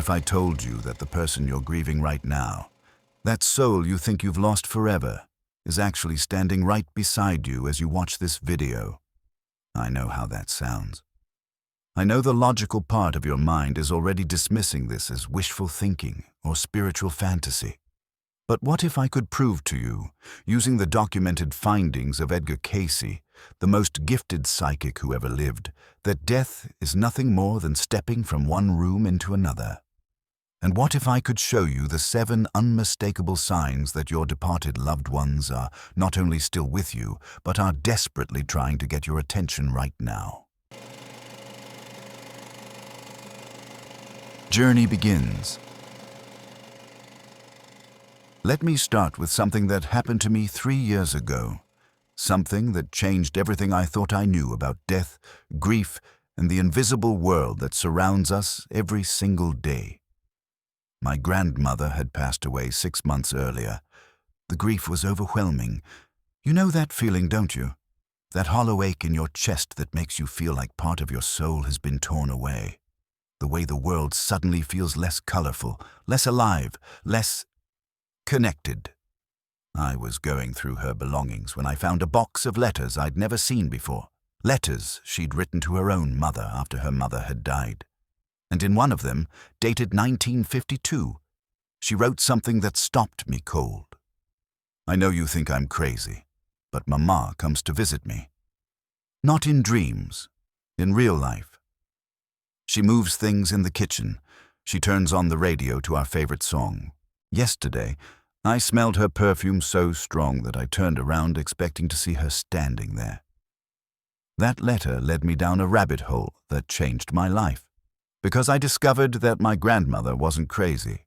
if I told you that the person you're grieving right now, that soul you think you've lost forever, is actually standing right beside you as you watch this video? I know how that sounds. I know the logical part of your mind is already dismissing this as wishful thinking or spiritual fantasy. But what if I could prove to you, using the documented findings of Edgar Cayce, the most gifted psychic who ever lived, that death is nothing more than stepping from one room into another? And what if I could show you the 7 unmistakable signs that your departed loved ones are not only still with you, but are desperately trying to get your attention right now? Journey begins. Let me start with something that happened to me 3 years ago. Something that changed everything I thought I knew about death, grief, and the invisible world that surrounds us every single day. My grandmother had passed away 6 months earlier. The grief was overwhelming. You know that feeling, don't you? That hollow ache in your chest that makes you feel like part of your soul has been torn away. The way the world suddenly feels less colorful, less alive, less connected. I was going through her belongings when I found a box of letters I'd never seen before. Letters she'd written to her own mother after her mother had died. And in one of them, dated 1952, she wrote something that stopped me cold. I know you think I'm crazy, but Mama comes to visit me. Not in dreams, in real life. She moves things in the kitchen. She turns on the radio to our favorite song. Yesterday, I smelled her perfume so strong that I turned around expecting to see her standing there. That letter led me down a rabbit hole that changed my life, because I discovered that my grandmother wasn't crazy.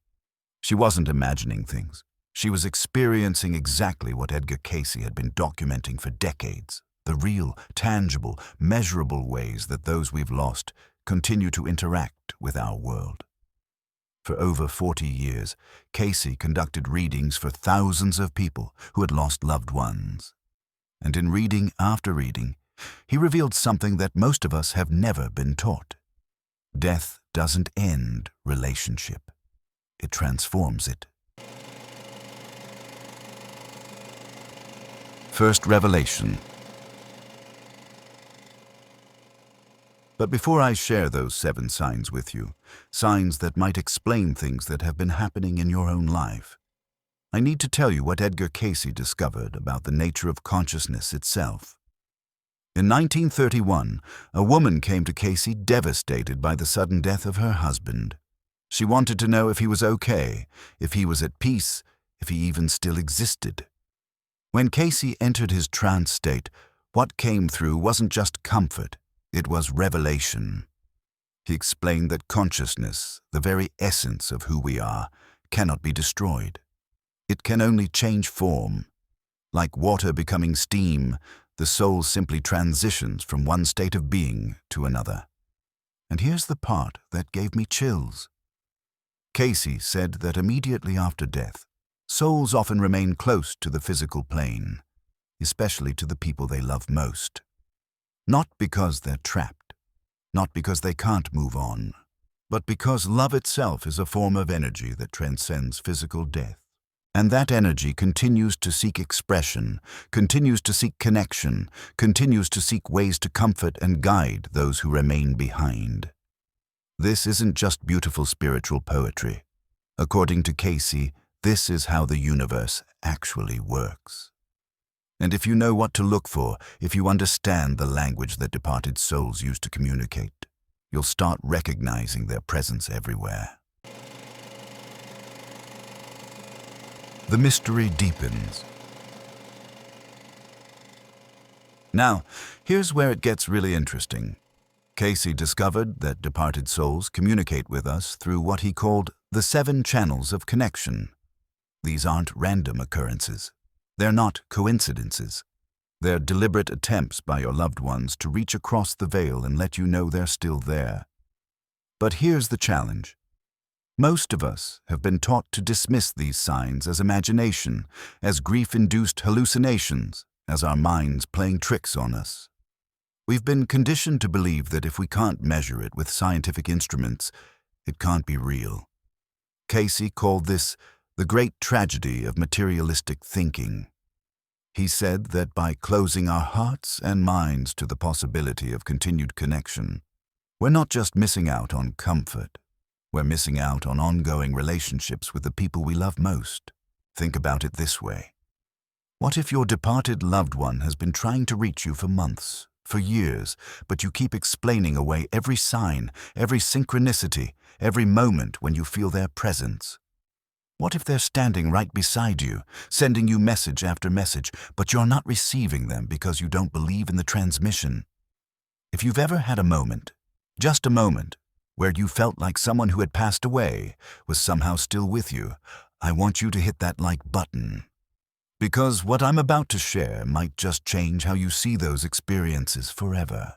She wasn't imagining things. She was experiencing exactly what Edgar Cayce had been documenting for decades, the real, tangible, measurable ways that those we've lost continue to interact with our world. For over 40 years, Cayce conducted readings for thousands of people who had lost loved ones. And in reading after reading, he revealed something that most of us have never been taught. Death doesn't end relationship. It transforms it. First revelation. But before I share those 7 signs with you, signs that might explain things that have been happening in your own life, I need to tell you what Edgar Cayce discovered about the nature of consciousness itself. In 1931, a woman came to Cayce devastated by the sudden death of her husband. She wanted to know if he was okay, if he was at peace, if he even still existed. When Cayce entered his trance state, what came through wasn't just comfort. It was revelation. He explained that consciousness, the very essence of who we are, cannot be destroyed. It can only change form. Like water becoming steam, the soul simply transitions from one state of being to another. And here's the part that gave me chills. Cayce said that immediately after death, souls often remain close to the physical plane, especially to the people they love most. Not because they're trapped, not because they can't move on, but because love itself is a form of energy that transcends physical death. And that energy continues to seek expression, continues to seek connection, continues to seek ways to comfort and guide those who remain behind. This isn't just beautiful spiritual poetry. According to Cayce, this is how the universe actually works. And if you know what to look for, if you understand the language that departed souls use to communicate, you'll start recognizing their presence everywhere. The mystery deepens. Now, here's where it gets really interesting. Cayce discovered that departed souls communicate with us through what he called the 7 channels of connection. These aren't random occurrences. They're not coincidences. They're deliberate attempts by your loved ones to reach across the veil and let you know they're still there. But here's the challenge. Most of us have been taught to dismiss these signs as imagination, as grief-induced hallucinations, as our minds playing tricks on us. We've been conditioned to believe that if we can't measure it with scientific instruments, it can't be real. Cayce called this the great tragedy of materialistic thinking. He said that by closing our hearts and minds to the possibility of continued connection, we're not just missing out on comfort, we're missing out on ongoing relationships with the people we love most. Think about it this way. What if your departed loved one has been trying to reach you for months, for years, but you keep explaining away every sign, every synchronicity, every moment when you feel their presence? What if they're standing right beside you, sending you message after message, but you're not receiving them because you don't believe in the transmission? If you've ever had a moment, just a moment, where you felt like someone who had passed away was somehow still with you, I want you to hit that like button. Because what I'm about to share might just change how you see those experiences forever.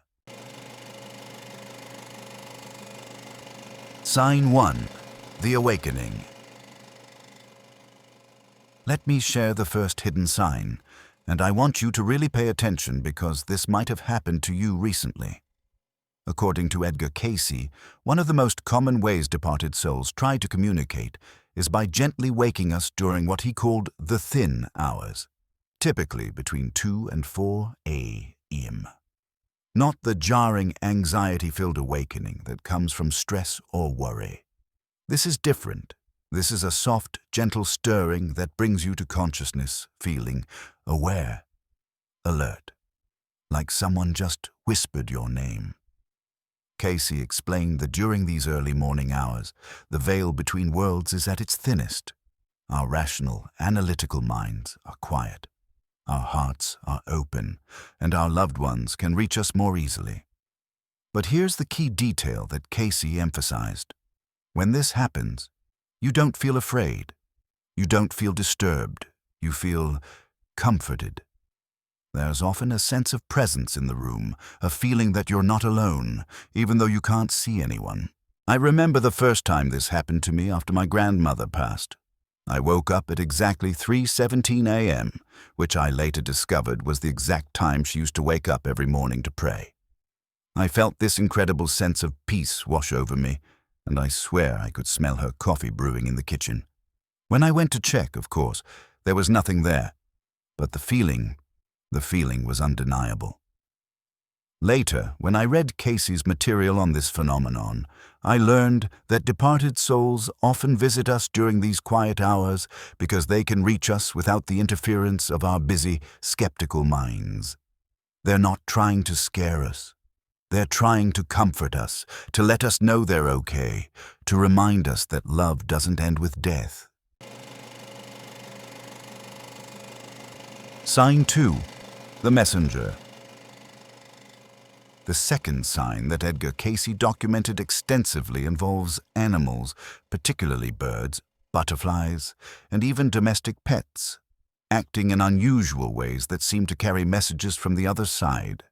Sign 1. The Awakening. Let me share the first hidden sign, and I want you to really pay attention because this might have happened to you recently. According to Edgar Cayce, one of the most common ways departed souls try to communicate is by gently waking us during what he called the thin hours, typically between 2 and 4 a.m. Not the jarring, anxiety-filled awakening that comes from stress or worry. This is different. This is a soft, gentle stirring that brings you to consciousness, feeling aware, alert, like someone just whispered your name. Cayce explained that during these early morning hours, the veil between worlds is at its thinnest. Our rational, analytical minds are quiet. Our hearts are open, and our loved ones can reach us more easily. But here's the key detail that Cayce emphasized. When this happens, you don't feel afraid. You don't feel disturbed. You feel comforted. There's often a sense of presence in the room, a feeling that you're not alone, even though you can't see anyone. I remember the first time this happened to me after my grandmother passed. I woke up at exactly 3:17 a.m., which I later discovered was the exact time she used to wake up every morning to pray. I felt this incredible sense of peace wash over me, and I swear I could smell her coffee brewing in the kitchen. When I went to check, of course, there was nothing there, but the feeling was undeniable. Later, when I read Cayce's material on this phenomenon, I learned that departed souls often visit us during these quiet hours because they can reach us without the interference of our busy, skeptical minds. They're not trying to scare us. They're trying to comfort us, to let us know they're okay, to remind us that love doesn't end with death. Sign 2. The Messenger. The second sign that Edgar Cayce documented extensively involves animals, particularly birds, butterflies, and even domestic pets, acting in unusual ways that seem to carry messages from the other side.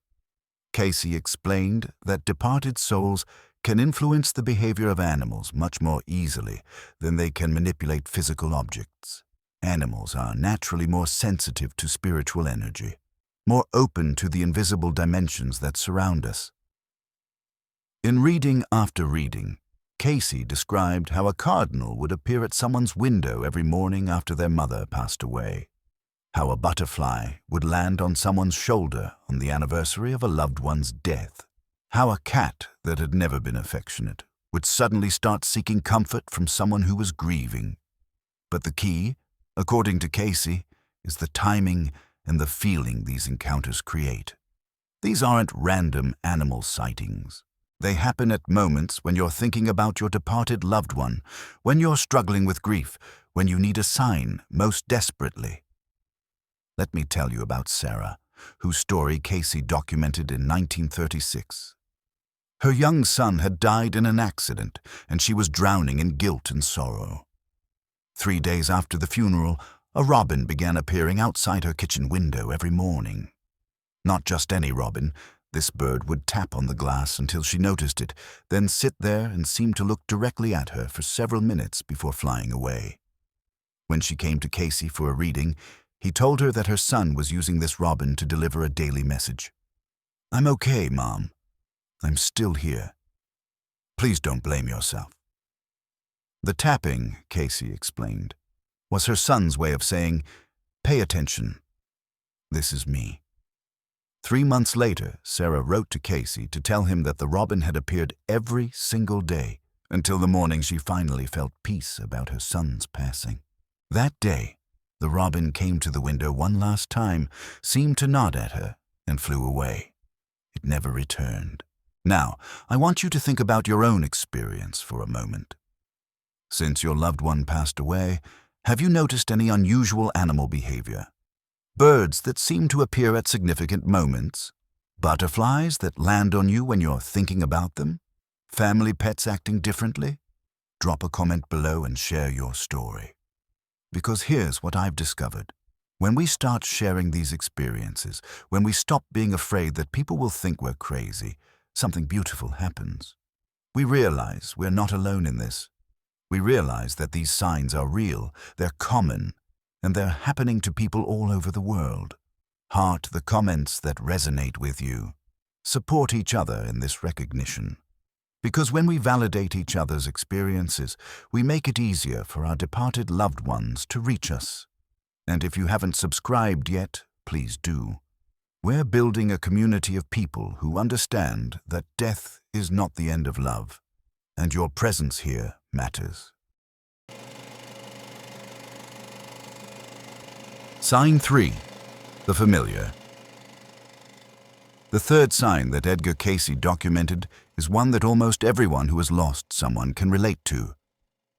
Cayce explained that departed souls can influence the behavior of animals much more easily than they can manipulate physical objects. Animals are naturally more sensitive to spiritual energy, more open to the invisible dimensions that surround us. In reading after reading, Cayce described how a cardinal would appear at someone's window every morning after their mother passed away, how a butterfly would land on someone's shoulder on the anniversary of a loved one's death, how a cat that had never been affectionate would suddenly start seeking comfort from someone who was grieving. But the key, according to Cayce, is the timing and the feeling these encounters create. These aren't random animal sightings. They happen at moments when you're thinking about your departed loved one, when you're struggling with grief, when you need a sign most desperately. Let me tell you about Sarah, whose story Cayce documented in 1936. Her young son had died in an accident, and she was drowning in guilt and sorrow. 3 days after the funeral, a robin began appearing outside her kitchen window every morning. Not just any robin. This bird would tap on the glass until she noticed it, then sit there and seem to look directly at her for several minutes before flying away. When she came to Cayce for a reading, he told her that her son was using this robin to deliver a daily message. "I'm okay, Mom. I'm still here. Please don't blame yourself." The tapping, Cayce explained, was her son's way of saying, "Pay attention. This is me." 3 months later, Sarah wrote to Cayce to tell him that the robin had appeared every single day until the morning she finally felt peace about her son's passing. That day, the robin came to the window one last time, seemed to nod at her, and flew away. It never returned. Now, I want you to think about your own experience for a moment. Since your loved one passed away, have you noticed any unusual animal behavior? Birds that seem to appear at significant moments? Butterflies that land on you when you're thinking about them? Family pets acting differently? Drop a comment below and share your story. Because here's what I've discovered. When we start sharing these experiences, when we stop being afraid that people will think we're crazy, something beautiful happens. We realize we're not alone in this. We realize that these signs are real, they're common, and they're happening to people all over the world. Heart the comments that resonate with you. Support each other in this recognition. Because when we validate each other's experiences, we make it easier for our departed loved ones to reach us. And if you haven't subscribed yet, please do. We're building a community of people who understand that death is not the end of love, and your presence here matters. Sign 3. The familiar. The third sign that Edgar Cayce documented is one that almost everyone who has lost someone can relate to.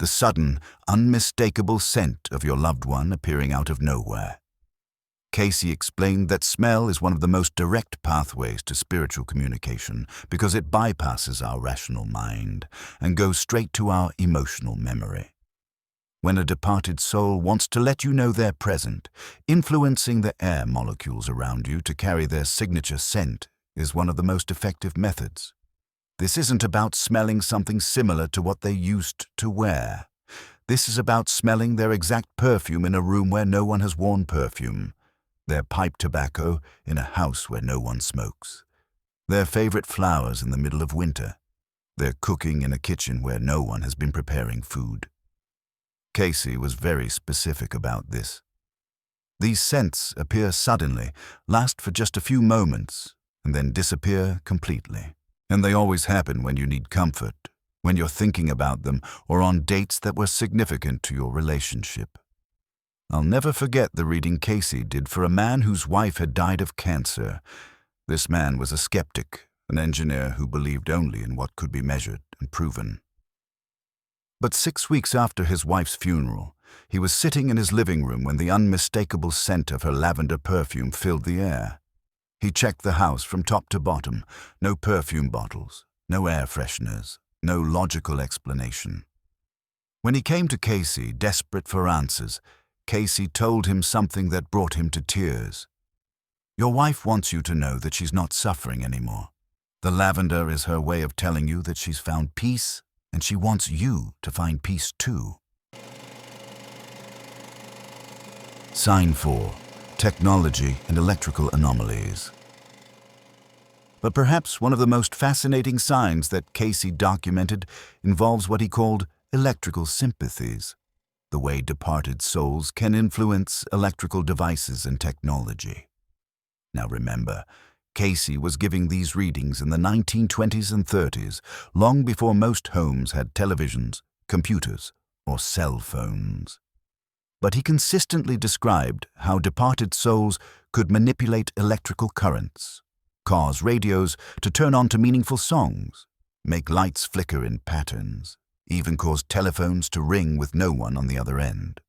The sudden, unmistakable scent of your loved one appearing out of nowhere. Cayce explained that smell is one of the most direct pathways to spiritual communication because it bypasses our rational mind and goes straight to our emotional memory. When a departed soul wants to let you know they're present, influencing the air molecules around you to carry their signature scent is one of the most effective methods. This isn't about smelling something similar to what they used to wear. This is about smelling their exact perfume in a room where no one has worn perfume, their pipe tobacco in a house where no one smokes, their favorite flowers in the middle of winter, their cooking in a kitchen where no one has been preparing food. Cayce was very specific about this. These scents appear suddenly, last for just a few moments, and then disappear completely. And they always happen when you need comfort, when you're thinking about them, or on dates that were significant to your relationship. I'll never forget the reading Cayce did for a man whose wife had died of cancer. This man was a skeptic, an engineer who believed only in what could be measured and proven. But 6 weeks after his wife's funeral, he was sitting in his living room when the unmistakable scent of her lavender perfume filled the air. He checked the house from top to bottom. No perfume bottles, no air fresheners, no logical explanation. When he came to Cayce, desperate for answers, Cayce told him something that brought him to tears. "Your wife wants you to know that she's not suffering anymore. The lavender is her way of telling you that she's found peace, and she wants you to find peace too." Sign 4. Technology and electrical anomalies. But perhaps one of the most fascinating signs that Cayce documented involves what he called electrical sympathies, the way departed souls can influence electrical devices and technology. Now remember, Cayce was giving these readings in the 1920s and 30s, long before most homes had televisions, computers, or cell phones. But he consistently described how departed souls could manipulate electrical currents, cause radios to turn on to meaningful songs, make lights flicker in patterns, even cause telephones to ring with no one on the other end.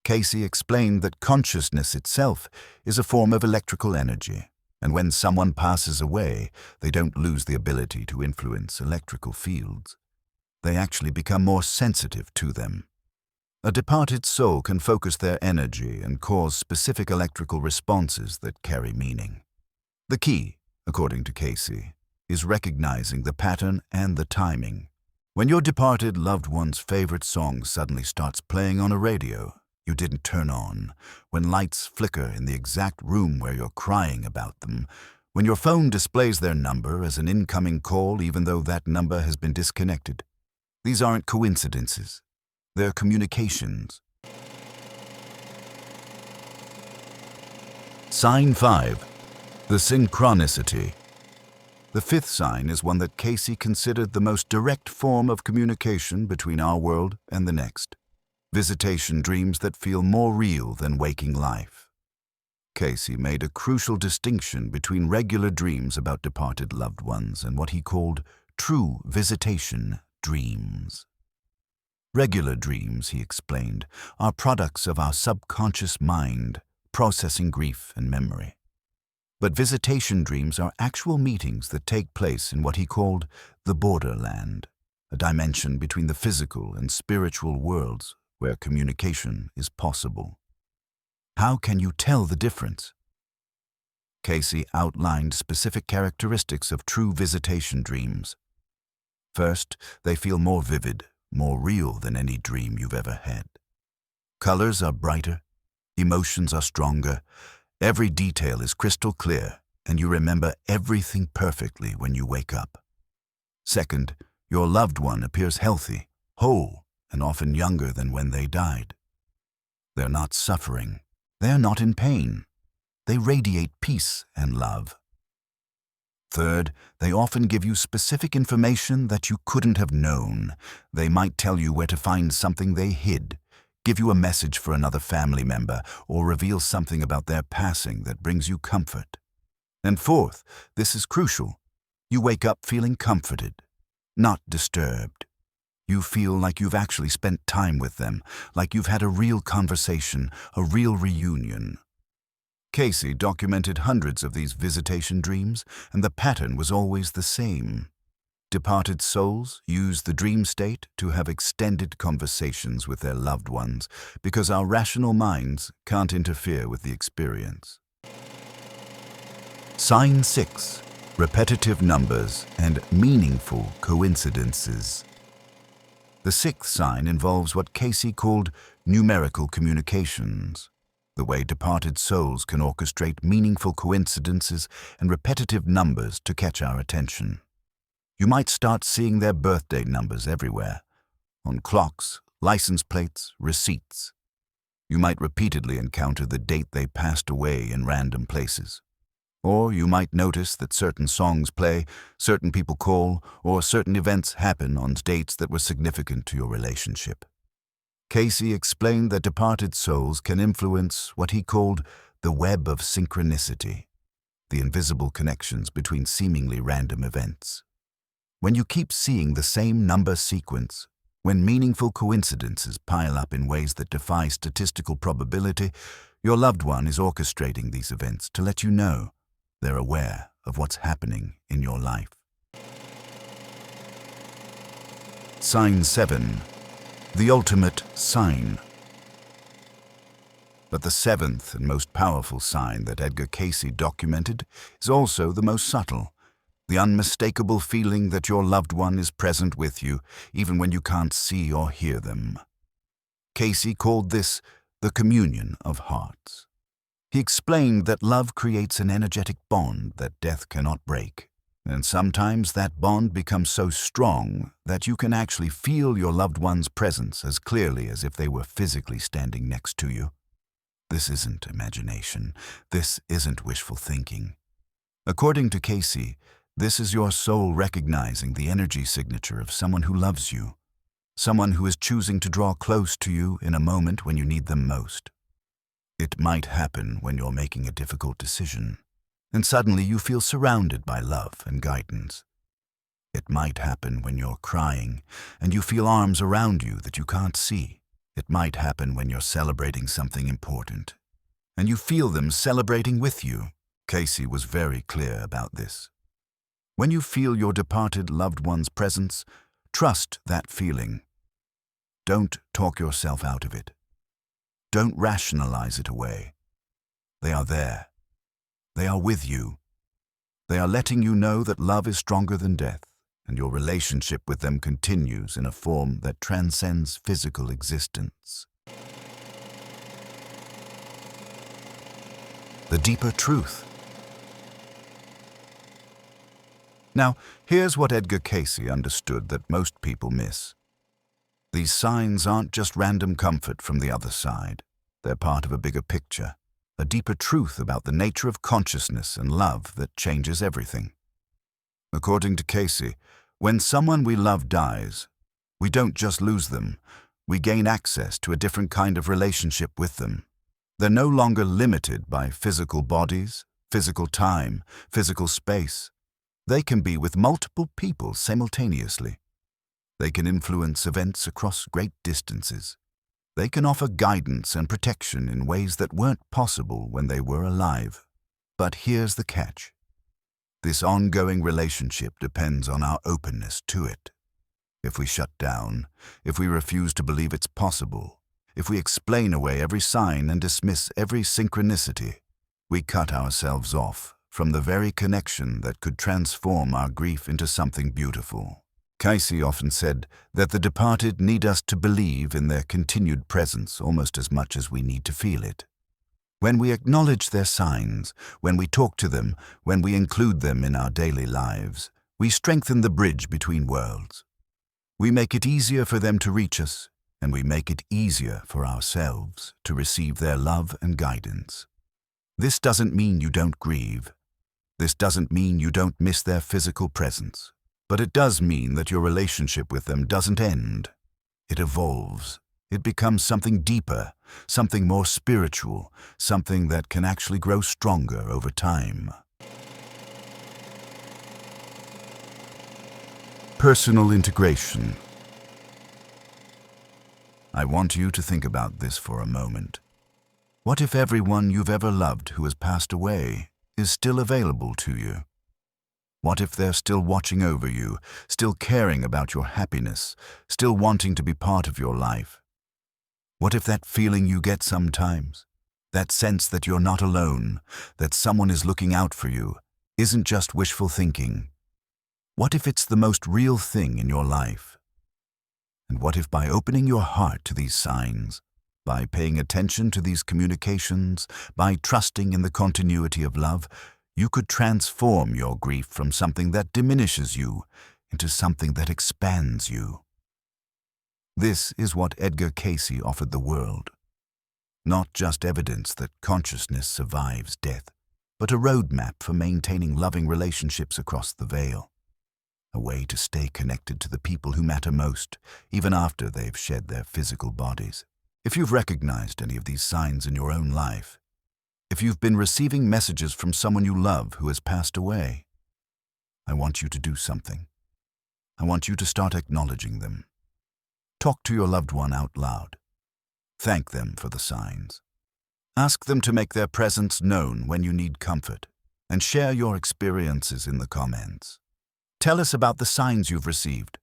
Cayce explained that consciousness itself is a form of electrical energy, and when someone passes away, they don't lose the ability to influence electrical fields. They actually become more sensitive to them. A departed soul can focus their energy and cause specific electrical responses that carry meaning. The key, according to Cayce, is recognizing the pattern and the timing. When your departed loved one's favorite song suddenly starts playing on a radio you didn't turn on, when lights flicker in the exact room where you're crying about them, when your phone displays their number as an incoming call even though that number has been disconnected, These aren't coincidences. They're communications. Sign 5. The synchronicity. The fifth sign is one that Cayce considered the most direct form of communication between our world and the next. Visitation dreams that feel more real than waking life. Cayce made a crucial distinction between regular dreams about departed loved ones and what he called true visitation dreams. Regular dreams, he explained, are products of our subconscious mind, processing grief and memory. But visitation dreams are actual meetings that take place in what he called the borderland, a dimension between the physical and spiritual worlds where communication is possible. How can you tell the difference? Cayce outlined specific characteristics of true visitation dreams. First, they feel more vivid, more real than any dream you've ever had. Colors are brighter, emotions are stronger, every detail is crystal clear, and you remember everything perfectly when you wake up. Second, your loved one appears healthy, whole, and often younger than when they died. They're not suffering. They're not in pain. They radiate peace and love. Third, they often give you specific information that you couldn't have known. They might tell you where to find something they hid, give you a message for another family member, or reveal something about their passing that brings you comfort. And fourth, this is crucial, you wake up feeling comforted, not disturbed. You feel like you've actually spent time with them, like you've had a real conversation, a real reunion. Cayce documented hundreds of these visitation dreams, and the pattern was always the same. Departed souls use the dream state to have extended conversations with their loved ones because our rational minds can't interfere with the experience. Sign 6. Repetitive numbers and meaningful coincidences. The sixth sign involves what Cayce called numerical communications, the way departed souls can orchestrate meaningful coincidences and repetitive numbers to catch our attention. You might start seeing their birthday numbers everywhere, on clocks, license plates, receipts. You might repeatedly encounter the date they passed away in random places. Or you might notice that certain songs play, certain people call, or certain events happen on dates that were significant to your relationship. Cayce explained that departed souls can influence what he called the web of synchronicity, the invisible connections between seemingly random events. When you keep seeing the same number sequence, when meaningful coincidences pile up in ways that defy statistical probability, your loved one is orchestrating these events to let you know they're aware of what's happening in your life. Sign 7. The ultimate sign. But the seventh and most powerful sign that Edgar Cayce documented is also the most subtle, the unmistakable feeling that your loved one is present with you, even when you can't see or hear them. Cayce called this the communion of hearts. He explained that love creates an energetic bond that death cannot break, and sometimes that bond becomes so strong that you can actually feel your loved one's presence as clearly as if they were physically standing next to you. This isn't imagination. This isn't wishful thinking. According to Cayce, this is your soul recognizing the energy signature of someone who loves you, someone who is choosing to draw close to you in a moment when you need them most. It might happen when you're making a difficult decision, and suddenly you feel surrounded by love and guidance. It might happen when you're crying, and you feel arms around you that you can't see. It might happen when you're celebrating something important, and you feel them celebrating with you. Cayce was very clear about this. When you feel your departed loved one's presence, trust that feeling. Don't talk yourself out of it. Don't rationalize it away. They are there. They are with you. They are letting you know that love is stronger than death, and your relationship with them continues in a form that transcends physical existence. The deeper truth. Now, here's what Edgar Cayce understood that most people miss. These signs aren't just random comfort from the other side. They're part of a bigger picture, a deeper truth about the nature of consciousness and love that changes everything. According to Cayce, when someone we love dies, we don't just lose them, we gain access to a different kind of relationship with them. They're no longer limited by physical bodies, physical time, physical space. They can be with multiple people simultaneously. They can influence events across great distances. They can offer guidance and protection in ways that weren't possible when they were alive. But here's the catch. This ongoing relationship depends on our openness to it. If we shut down, if we refuse to believe it's possible, if we explain away every sign and dismiss every synchronicity, we cut ourselves off from the very connection that could transform our grief into something beautiful. Cayce often said that the departed need us to believe in their continued presence almost as much as we need to feel it. When we acknowledge their signs, when we talk to them, when we include them in our daily lives, we strengthen the bridge between worlds. We make it easier for them to reach us, and we make it easier for ourselves to receive their love and guidance. This doesn't mean you don't grieve. This doesn't mean you don't miss their physical presence. But it does mean that your relationship with them doesn't end. It evolves. It becomes something deeper, something more spiritual, something that can actually grow stronger over time. Personal integration. I want you to think about this for a moment. What if everyone you've ever loved who has passed away is still available to you? What if they're still watching over you, still caring about your happiness, still wanting to be part of your life? What if that feeling you get sometimes, that sense that you're not alone, that someone is looking out for you, isn't just wishful thinking? What if it's the most real thing in your life? And what if by opening your heart to these signs, by paying attention to these communications, by trusting in the continuity of love, you could transform your grief from something that diminishes you into something that expands you? This is what Edgar Cayce offered the world. Not just evidence that consciousness survives death, but a roadmap for maintaining loving relationships across the veil. A way to stay connected to the people who matter most, even after they've shed their physical bodies. If you've recognized any of these signs in your own life, if you've been receiving messages from someone you love who has passed away, I want you to do something. I want you to start acknowledging them. Talk to your loved one out loud. Thank them for the signs. Ask them to make their presence known when you need comfort, and share your experiences in the comments. Tell us about the signs you've received.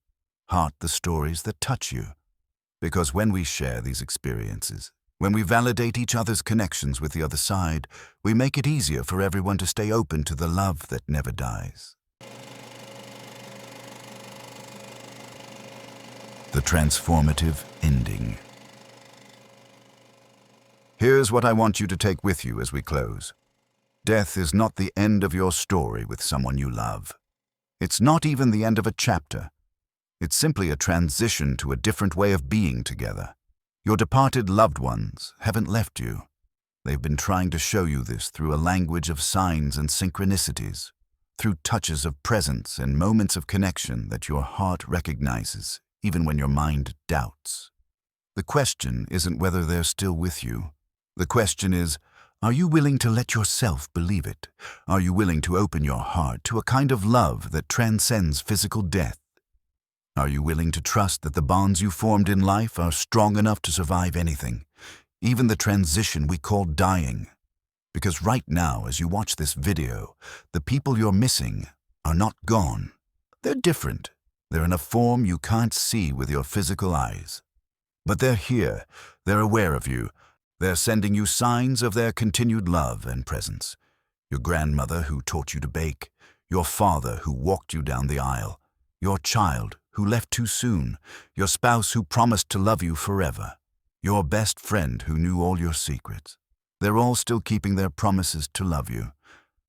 Heart the stories that touch you. Because when we share these experiences, when we validate each other's connections with the other side, we make it easier for everyone to stay open to the love that never dies. The transformative ending. Here's what I want you to take with you as we close. Death is not the end of your story with someone you love. It's not even the end of a chapter. It's simply a transition to a different way of being together. Your departed loved ones haven't left you. They've been trying to show you this through a language of signs and synchronicities, through touches of presence and moments of connection that your heart recognizes, even when your mind doubts. The question isn't whether they're still with you. The question is, are you willing to let yourself believe it? Are you willing to open your heart to a kind of love that transcends physical death? Are you willing to trust that the bonds you formed in life are strong enough to survive anything, even the transition we call dying? Because right now, as you watch this video, the people you're missing are not gone. They're different. They're in a form you can't see with your physical eyes. But they're here. They're aware of you. They're sending you signs of their continued love and presence. Your grandmother who taught you to bake, your father who walked you down the aisle, your child who left too soon, your spouse who promised to love you forever, your best friend who knew all your secrets. They're all still keeping their promises to love you.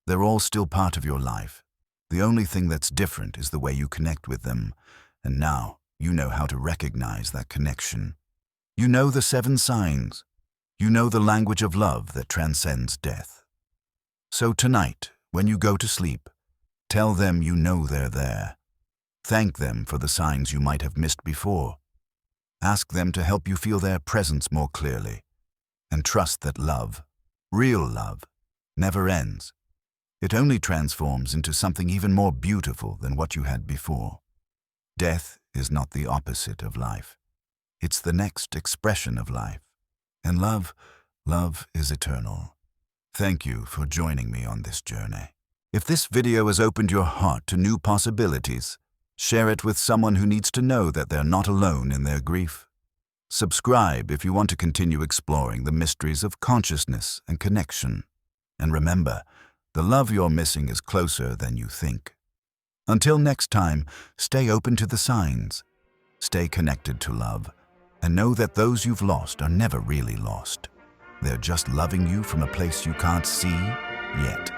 They're all still part of your life. The only thing that's different is the way you connect with them. And now, You know how to recognize that connection. You know the 7 signs. You know the language of love that transcends death. So tonight, when you go to sleep, tell them you know they're there. Thank them for the signs you might have missed before. Ask them to help you feel their presence more clearly. And trust that love, real love, never ends. It only transforms into something even more beautiful than what you had before. Death is not the opposite of life. It's the next expression of life. And love is eternal. Thank you for joining me on this journey. If this video has opened your heart to new possibilities, share it with someone who needs to know that they're not alone in their grief. Subscribe if you want to continue exploring the mysteries of consciousness and connection. And remember, the love you're missing is closer than you think. Until next time, stay open to the signs, stay connected to love, and know that those you've lost are never really lost. They're just loving you from a place you can't see yet.